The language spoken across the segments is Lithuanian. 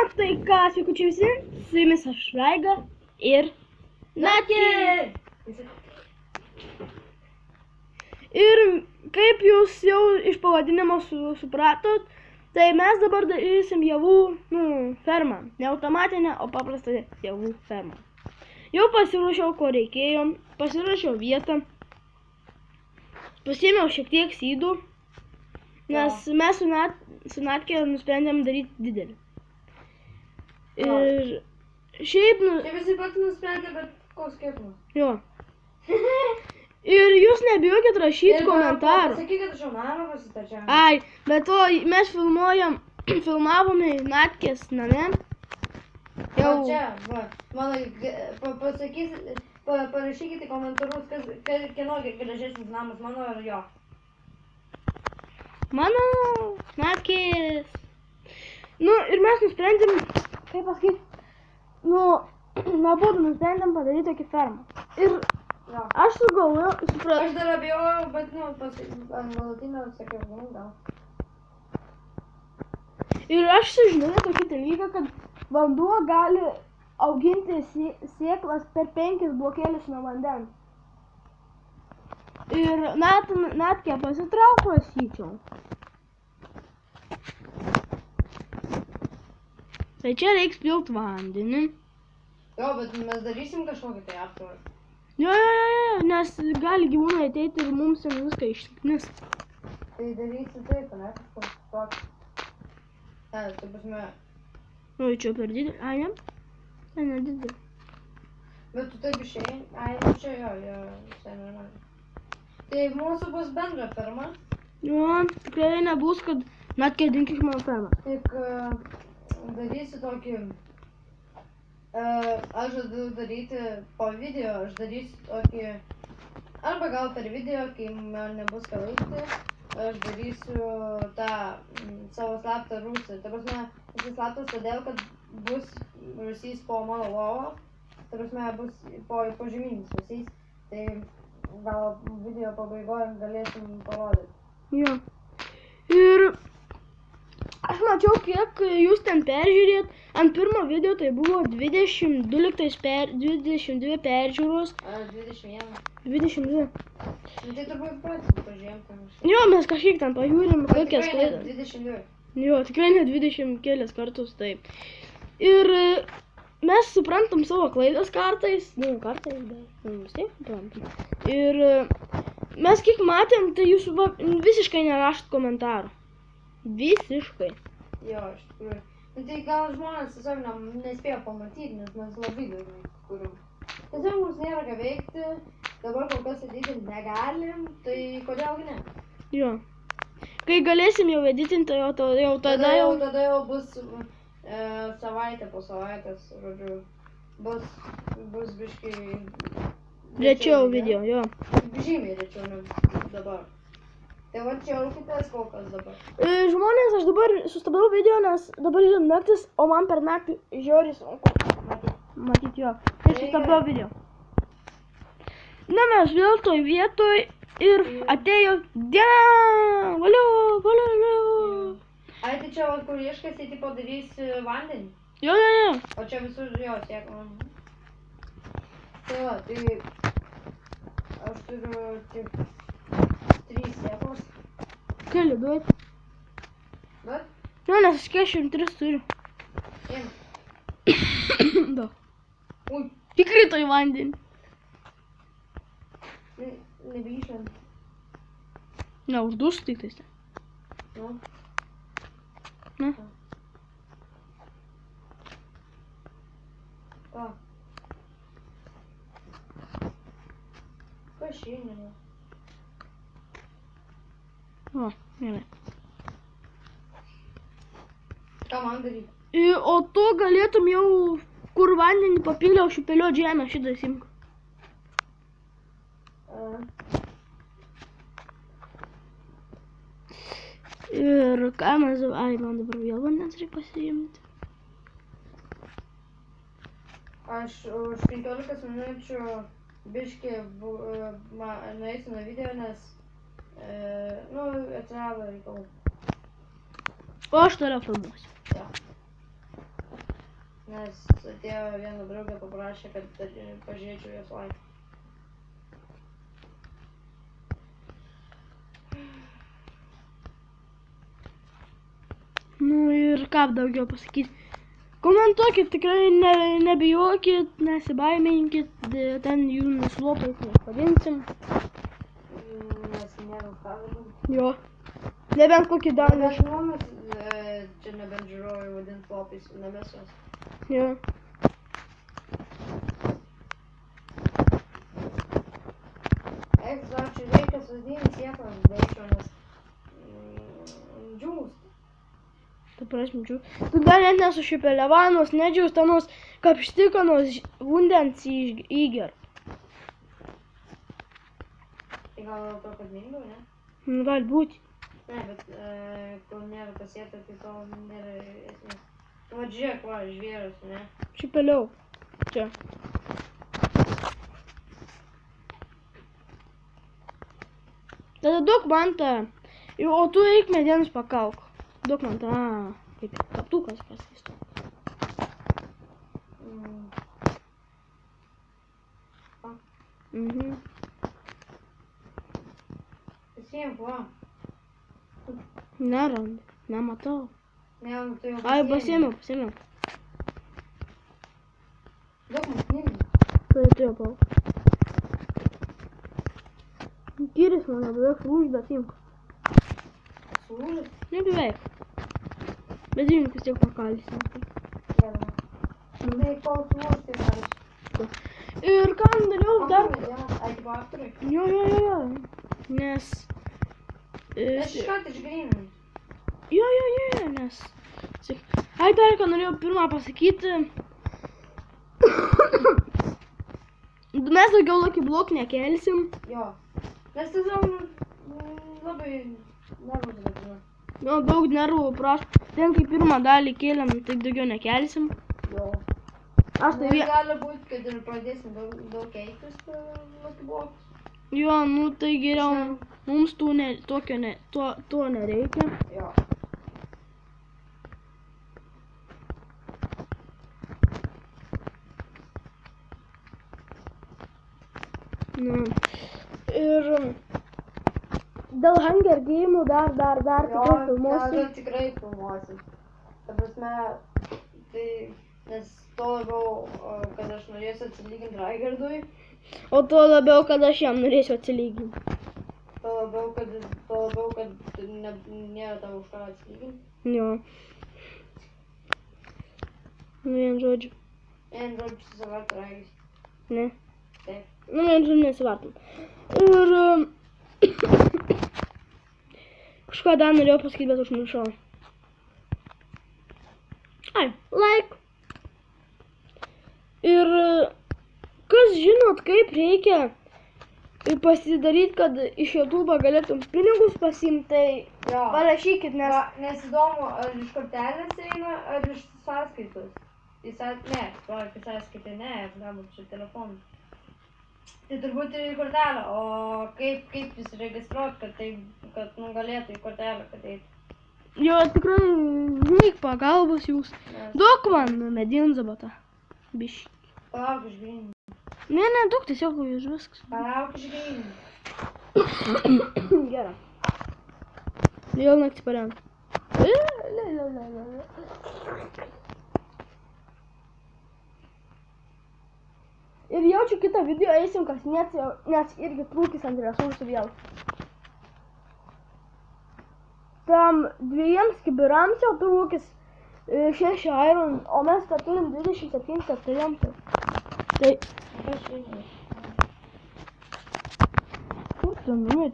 Tai ką, sveikučiai visi, su jumis aš Raiga ir Natė. Ir kaip jūs jau iš pavadinimo supratot, tai mes dabar darysim javų fermą. Ne automatinę, o paprastą javų fermą. Jau pasiruošiau, ko reikėjo, pasiruošiau vietą, pasiėmiau šiek tiek sydų, nes mes su Natkė nusprendėm daryti didelį. Ir šiaip Čia visi pats nusprendė, bet koks skirtumas. Jo. Ir jūs nebijokit rašyti komentarų. Pasakyk, kad aš jau namą pasitačiau. Ai, bet to mes filmavome Natkės name. Jau čia, va, parašykite komentarus, kieno gražesnis namas, mano ar jo. Mano, Natkės. Ir mes nusprendėm, kaip pasakyti, abudu nusprendėm padaryti tokį fermą. Ir aš sugalvojau, Aš dar abejojau, bet, ant nuolatinio sakiau, gal. Ir aš sužinojau tokį dalyką, kad vanduo gali auginti sėklas per 5 blokėlius nuo vandens. Ir Natkė pasitrauk prašyčiau. Tai čia reiks pilt vandenį. Jo, bet mes darysim kažkokį tai aptvarą. Jo, nes gali gyvūnai ateiti ir mums ten viską išsiknis. Tai darysi taip, ne? Kažkoks toks. Tai prasme. Čia per didelį. Ai, ne? Tai nedidelį. Bet tu taip išėjai. Ai, čia jo, visai normaliai. Tai mūsų bus bendra ferma. Jo, tikrai nebus, kad Natkė dink iš mano fermą. Tik darysiu tokį. Aš žadu daryti po video, aš darysiu tokį. Arba gal per video, kai man nebus ką veikti, aš darysiu tą savo slaptą rūsį. Ta prasme, jis slaptas todėl, kad bus rūsys po mano lovo. Ta prasme, bus po žemynis rūsys. Tai gal video pabaigoje galėsim parodyti. Jo. Ir aš mačiau, kiek jūs ten peržiūrėt. Ant pirmo video tai buvo 22 peržiūros. 21. 22. Tai turbūt patys pažiūrėjom. Jo, mes kažkiek ten pažiūrim, kokias klaidas. 22. Jo, tikrai ne 20 kelias kartus, taip. Ir mes suprantam savo klaidas kartais. Kartais, bet vis tiek suprantam. Ir mes kiek matėm, tai jūs visiškai nerašt komentarų. Visiškai. Jo, iš tikrųjų. Tai gal žmonės tiesiog nespėjo pamatyti, nes mes labai dažnai kuriam. Tiesiog mums nėra ką veikti, dabar kol kas editinti negalim, tai kodėlgi ne? Jo. Kai galėsim jau editinti, tada jau... Tada jau bus savaitė po savaitės, žodžiu, bus biškai... Rečiau video, jo. Žymiai rečiau negu dabar. Tai va čia rūkitės kol kas dabar. Žmonės, aš dabar sustabdau video, nes dabar yra naktis, o man per naktį žiauriai sunku matyti jo. Tai sustabdau video. Mes vėl toj vietoj ir atėjo diena. Valiu. Ai, tai čia, kur ieškasi, tai padarysi vandenį? Jo. O čia visur jo sėklą. Tai va, tai aš turiu tik 3 sėklos. Keli, duot. Bet? Jo, nes aš 43 turiu. Da. Ui. Įkrito į vandenį. Nebeišlent. Uždus tik tais. Na. Ką? Kas šiandien? O, gerai. Ką man daryti? O tu galėtum jau, kur vandenį papyliau, šipeliuot žemę, šitą simką. Ir ką mes... Ai, man dabar vėl vandens reikia pasiimti. Aš už 15 minučių biškį nueisiu nuo video, nes atsirado reikalų. O aš toliau filmuosiu. Jo. Nes atėjo viena draugė paprašė, kad pažiūrėčiau jos laiką. Nu ir ką daugiau pasakyti. Komentuokit, tikrai nebijokit, nesibaiminkit, ten jų nuslopais nepadinsim. Nes nėra ką vadinti. Jo. Nebent kokį dar Nebent žmonės, čia nebent žiūrovai vadint flopais, nebes jos. Jo. Dar čia reikia sudėti sėklas dėčiau, nes džiūst. Tu prasminčiau. Tu dar net nesušipelevanos, nedžiaustanos, kapštikanos, vandens įger. Tai gal dėl to, kad mingiau, ne? Gali būti. Ne, bet kol nėra pasėta, tai tol nėra esmės. Va, žiūrėk, va, žvėras, ne? Šipeliau. Čia. Tada duok man tą. O tu eik medienos pakauk. Duok man tą, kaip kaptukas pasistų. Mhm. Pasiimk, va. Nerand, nematau. Ne, tu jau Ai, pasiėmiau. Duok man knygą. Tai tu jau pauk. Kyris man beveik sulūžė, bet imk. Sulūžęs? Ne beveik. Bet imk vis tiek pakalysime. Gerai. Tai kol sulūžęs, tai gali. Ir ką dariau dar? Ai, tipo aktoriai? Jo. Nes... Aš iškart išgryninu. Jo, nes... Ai, dar ką norėjau pirmą pasakyti. Mes daugiau Lucky Block nekelsim. Jo. Nes tiesiog labai nervus vadinu. Jo, daug nervų prašau. Ten kai pirmą dalį kėlėm, taip daugiau nekelsim. Jo. Aš tai Nes gali būti, kad ir pradėsim daug keistis Lucky Blocks. Jo, nu tai geriau. Mums to nereikia. Jo. Nu. Ir dėl Hunger Game'ų dar tikrai filmuosim. Jo, tikrai filmuosim. Ta prasme, tai, nes to labiau, kad aš norėsiu atsilyginti Raigardui. O tuo labiau, kad aš jam norėsiu atsilyginti. Tuo labiau, kad nėra tavo už ką atsilyginti. Jo. Nu, vien žodžiu. Vien žodžiu susivartų Raigis. Ne. Taip. Nu, vien žodžiu nesivartum. Ir... Kažką dar norėjau pasakyti, bet užmiršau. Ai, like. Ir... Kas žinot, kaip reikia pasidaryti, kad iš YouTube galėtum pinigus pasiimti, tai parašykit, nes... Nes įdomu, ar iš kortelės eina, ar iš sąskaitos. Ne, sąskaitą ne, galbūt čia telefonu. Tai turbūt ir į kortelę, o kaip įsiregistruoti, kad galėtų į kortelę ateit. Jo, tikrai reik pagalbos jūs. Duok man medinzabatą. Biškį. Palauk išgryninu. Ne, duok tiesiog už viskas. Palauk išgryninu. Gerai. Vėl naktį parent. Ir jaučiu kitą video eisim kasinėti, nes irgi trūkis ant resursų vėl. Tam 2 kibirams jau trūkis 6 iron, o mes tą turim 27 turėjom. Tai... Kur tu numet?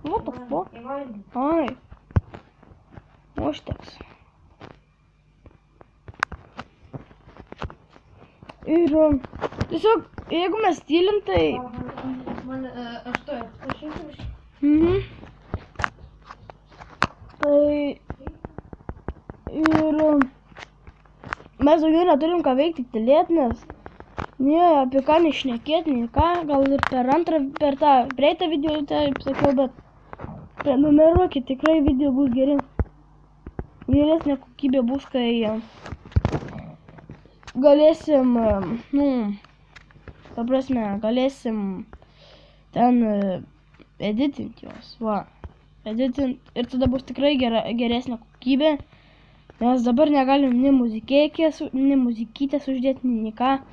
What the fuck? Ai. Užteks. Ir tiesiog, jeigu mes tylim, tai... Aš to atsiprašysiu. Tai... Ir... Mes daugiau neturim ką veikti, tylėt, nes... Ne, apie ką nešnekėti, nei ką, gal ir per tą praeitą video, taip sakiau, bet... Prenumeruokit, tikrai video bus geri. Geresnė kokybė bus, kai... galėsim, ta prasme, galėsim ten editinti juos, va. Editint ir tada bus tikrai geresnė kokybė, nes dabar negalim nei muzikytės uždėti, nei ką,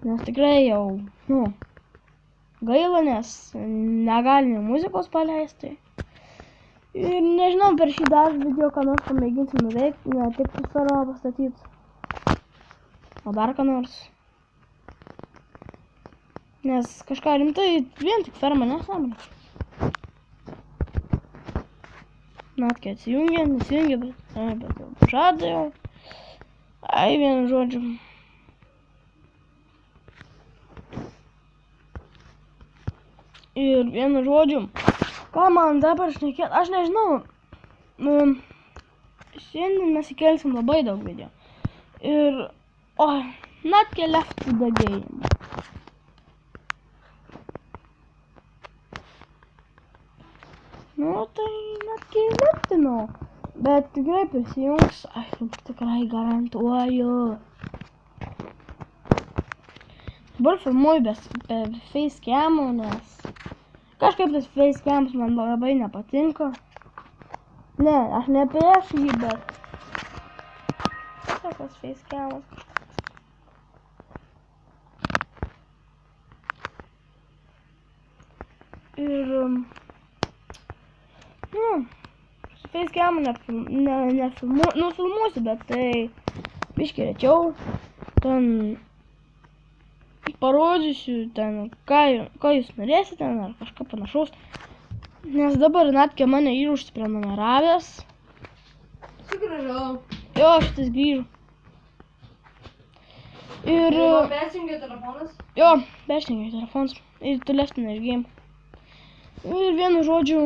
nes tikrai jau, gaila, nes negalim muzikos paleisti. Ir nežinau, per šį dar video, ką nors pamėginsim nuveikti, ne tik fermą pastatyti, o dar ką nors. Nes kažką rimtai, vien tik fermą nesąmonė. Natkė atsijungia, nesijungia, bet jau žada jau. Ai, vienu žodžiu. Ir vienu žodžiu, ką man dabar šnekėt, aš nežinau. Šiandien mes įkelsim labai daug video. Ir, Natkė left the game. Tai Natkė leftino, bet tikrai prisijungs, aš jums tikrai garantuoju. Dabar filmuoju be facecam'o, nes kažkaip tas facecam's man labai nepatinka. Ne, aš ne prieš jį, bet tokias facecam'as kažkas. Ir su facecam'u nefilmuosiu, bet tai biškį rečiau. Ten parodysiu, ten, ką jūs norėsite, ten, ar kažką panašaus. Nes dabar Natkė mane yra užsiprenumeravęs. Sugrįžau. Jo, šitas grįžo. Ir... persijungė telefonas? Jo, persijungė telefonas. Ir tu leftina iš game. Ir vienu žodžiu,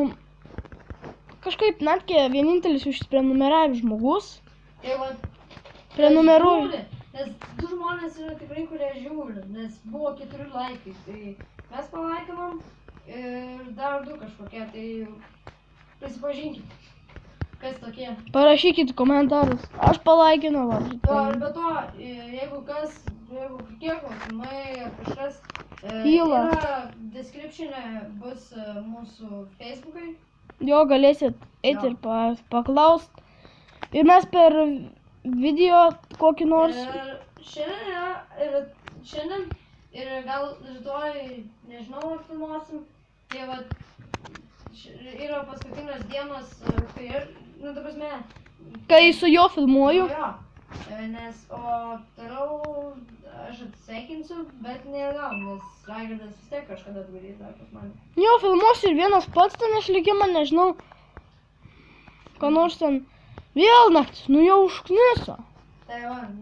kažkaip Natkė vienintelis užsiprenumeravęs žmogus. Prenumeruoju. Nes 2 žmonės yra tikrai, kurie žiūri, nes buvo 4 laikai, tai mes palaikinom ir dar 2 kažkokie, tai prisipažinkit, kas tokie. Parašykit komentarus, aš palaikinau. Ir be to, jeigu kiek klausimai ar kažkas, yra description'e bus mūsų Facebook'ai. Jo, galėsit eiti ir paklaust. Ir mes per video kokį nors. Šiandien ir gal rytoj, nežinau, ar filmuosim. Tai yra paskutinės dienos, kai aš, ta prasme, kai su jo filmuoju. Jo, nes, o toliau aš atsisveikinsiu, bet neilgam, nes Raigardas vis tiek kažkada atvarys dar pas mane. Jo, filmuosiu ir vienas pats ten išlikimą, nežinau, ką nors ten. Vėl naktis, jau užkniso. Tai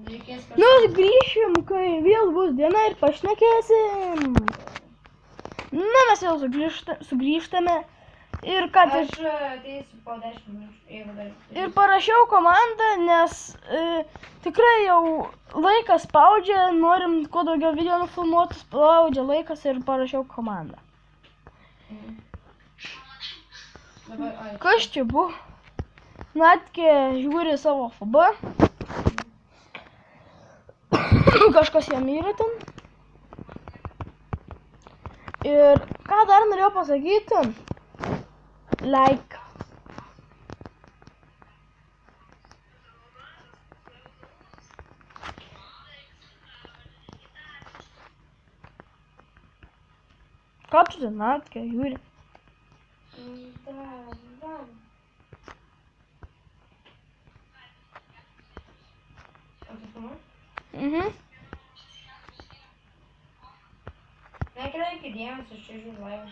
reikės kažką. Grįšim, kai vėl bus diena ir pašnekėsim. Mes vėl sugrįžtame. Ir ką tai... Aš ateisiu po 10 minučių, jeigu dar... Ir parašiau komandą, nes tikrai jau laikas spaudžia, norim kuo daugiau video nufilmuoti, spaudžia laikas ir parašiau komandą. Kas čia buvo? Natkė žiūri savo FB. Kažkas jam yra ten. Ir ką dar norėjau pasakyti? Like. Ką tu ten, Natkė, žiūri? Nekreipkit dėmesio, aš čia žiūriu laivą.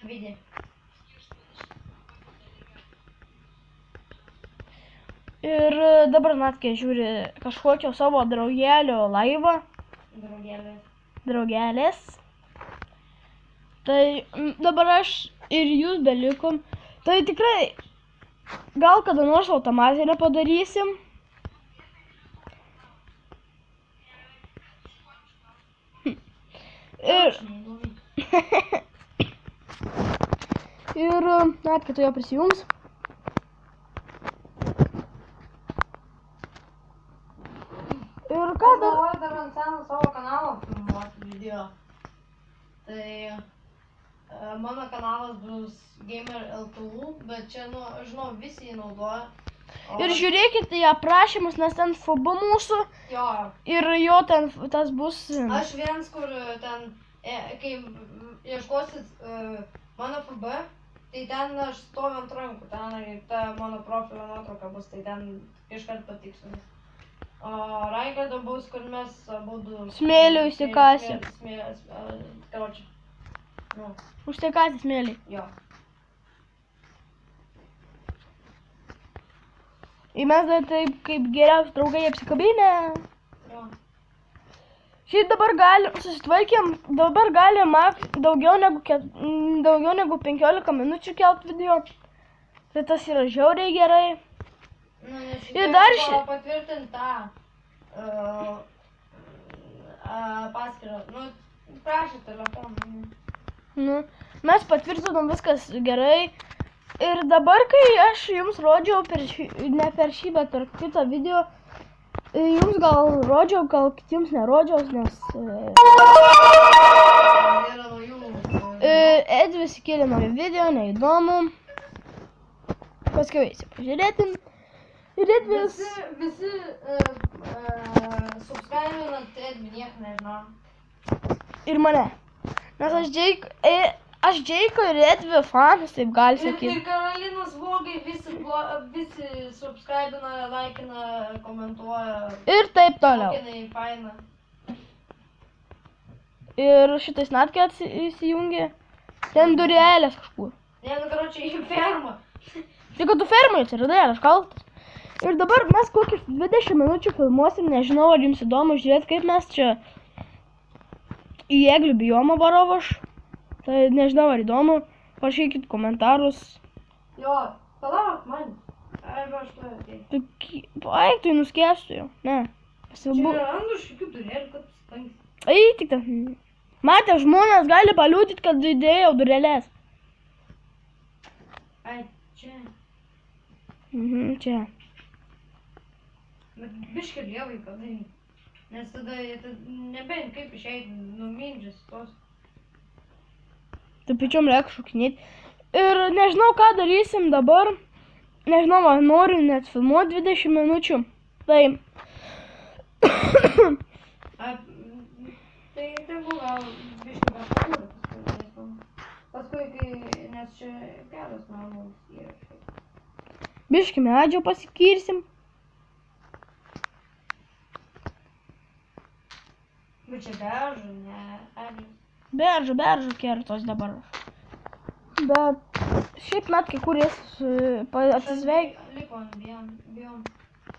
Video. Ir dabar Natkė žiūri kažkokio savo draugelio laivą. Draugelės. Tai dabar aš ir jūs belikom. Tai tikrai gal kada nors automatinę padarysim. Ir Natkė tu jo prisijungs. Ir ką dar? Galvoju dar ant seno savo kanalo filmuoti video. Tai mano kanalas bus Gamer LTU, bet čia, nu, žinau, visi jį naudoja. Ir žiūrėkite į aprašymus, nes ten FB mūsų. Jo. Ir jo ten tas bus. Aš vienas, kur ten, kai ieškosit mano FB, tai ten aš stoviu ant rankų, ten ta mano profilio nuotrauka bus, tai ten iškart patiksinu. O Raigardo bus, kur mes abudu... Smėlių įsikasė. Karočią. Nu. Užsikasė smėlį. Jo. Ir mes dar taip kaip geriausi draugai apsikabinę. Jo. Šiaip dabar susitvarkėm, dabar galim daugiau negu 15 minučių kelt video. Tai tas yra žiauriai gerai. Nu, nes Ir dar patvirtint tą paskyrą. Nu, prašė telefoną. Nu, mes patvirtinom viskas gerai. Ir dabar, kai aš jums rodžiau, ne per šį, bet per kitą video, jums gal rodžiau, gal kitiems nerodžiau, nes Edvis įkėlė naują video, neįdomu. Paskui eisi pažiūrėti. Ir Edvis... Visi subscribinat Edvi, nieko nežinau. Ir mane. Nes aš Džeiko ir Edvi fanas, taip gali sakyti. Ir Karolinos vlogai visi subscribina, laikina, komentuoja. Ir taip toliau. Kokinai faina. Ir šitais natkė įsijungė. Ten durelės kažkur. Ne, nu, karočią, į fermą. Tai kad tu fermai atsiradai, aš kaltas. Ir dabar mes kokį 20 minučių filmuosim, nežinau, ar jums įdomu žiūrėti, kaip mes čia į eglių biomą varom aš. Tai nežinau, ar įdomu, parašykit komentarus. Jo, palauk man. Arba aš to atėjau. Eik, tai nuskęstu jau. Ne. Čia yra randu šikių durelių, kad stangsi. Eik tik ten. Matė, žmonės gali paliūdyti, kad įdėjau durelės. Ai, čia. Čia. Bet biškį lievai padaryti. Nes tada nebent kaip išeiti, numindžias tos. Taip pačiom reikia šokinėti. Ir nežinau, ką darysim dabar. Nežinau, man noriu net filmuoti 20 minučių. Tai... Tai tegu gal biškį paskūrė. Paskui, nes čia geras namus įrašai. Biškį medžio pasikirsim. Bet čia beržų, ne eglės. Beržų kertos dabar. Bet šiaip net kai kur jis atsisveik. Liko bijom. Bijo.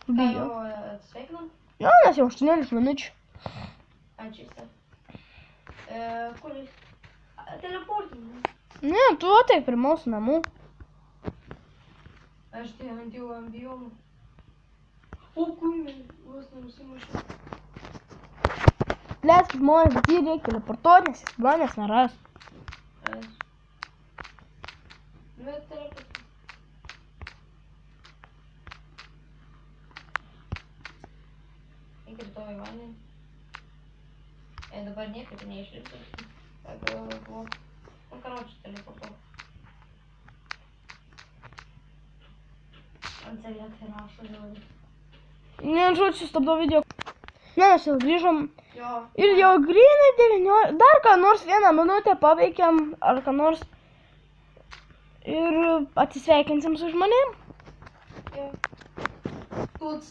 Ką jau atsveikinam? Jo, nes jau 18 minučių. Ačiū, Stef. Kur jis? Teleportinis. Ne, tu tai prie mūsų namų. Aš tai ant jau ant biomų. O, kumė, vos nenusimušė. Leisk žmonės, bet jį reikia teleportuoti, nes jis manęs neras. Bet teleportuoti. Įkrito į vandenį. Dabar niekaip neišlipsiu. Nu, karočią teleportuoti. Ant savėtai rašo žodį. Ne, žodžiu, stabdau video. Ne, mes jau grįžom. Jo. Ir jau grinai 9, dar ką nors 1 minutę paveikiam, ar ką nors. Ir atsisveikinsim su žmonėm. Jo. Tuts.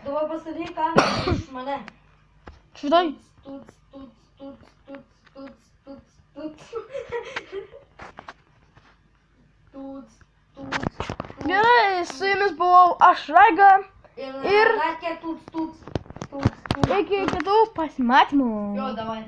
Dabar pastatyk kamerą iš mane. Švitai. Tuts. Gerai, su jumis buvau aš Raiga. Ir Natkė tuts. Iki kitų pasimatymų. Jo, davai.